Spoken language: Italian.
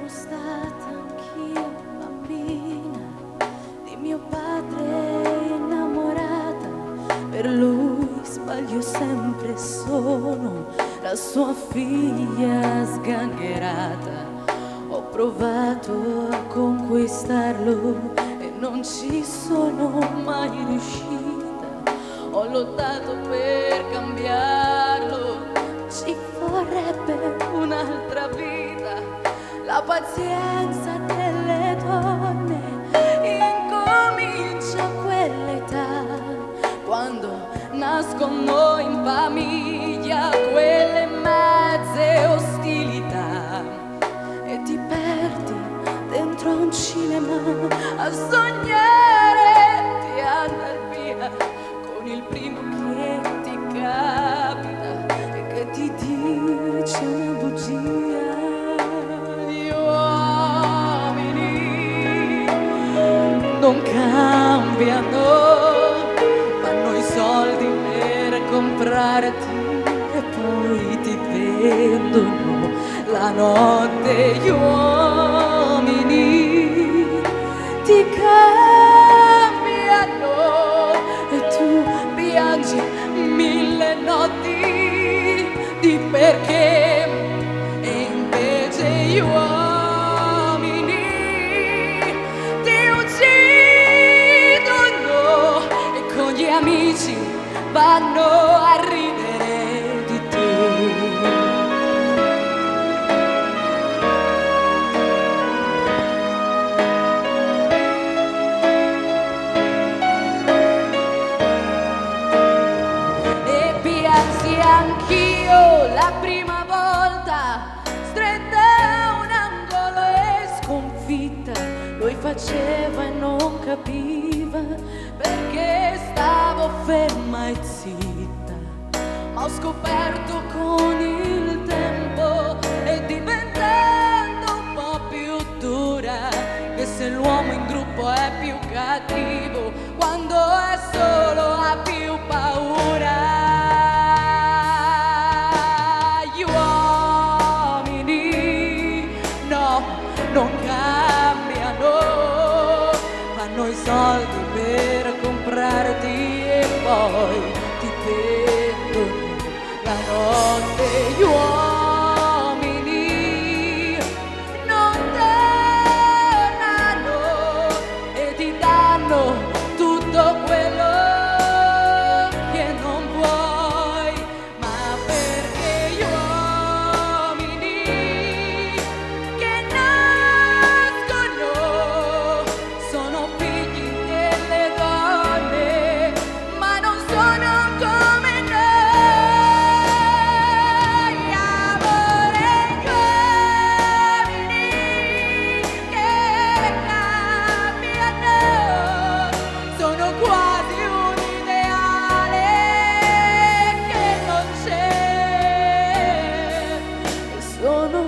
Sono stata anch'io bambina di mio padre innamorata, per lui sbaglio sempre, sono la sua figlia sgangherata. Ho provato a conquistarlo e non ci sono mai riuscita, ho lottato per cambiarlo, ci vorrebbe un'altra vita. La pazienza delle donne incomincia a quell'età, quando nascono in famiglia quelle mezze ostilità, e ti perdi dentro a un cinema a sognare di andar via con il primo che ti capita e che ti dice una bugia. Non cambiano, fanno i soldi per comprarti e poi ti vendono la notte. Gli uomini ti cambiano e tu piangi mille notti di perché, e invece gli uomini amici vanno a ridere di te. E piansi anch'io la prima volta, stretta a un angolo e sconfitta. Lui faceva e non capiva perché stavo ferma e zitta, ma ho scoperto con il tempo e diventando un po' più dura che se l'uomo in gruppo è più cattivo quando è solo ha più paura. Gli uomini no, non cambiano, fanno i soldi per comprarti e poi ti vendono la notte. Gli uomini non tornano e ti danno tutto quello che non vuoi, ma perché gli uomini che nascono sono figli delle donne, ma non sono come noi. Amore, gli uomini che cambiano sono quasi un ideale che non c'è, e sono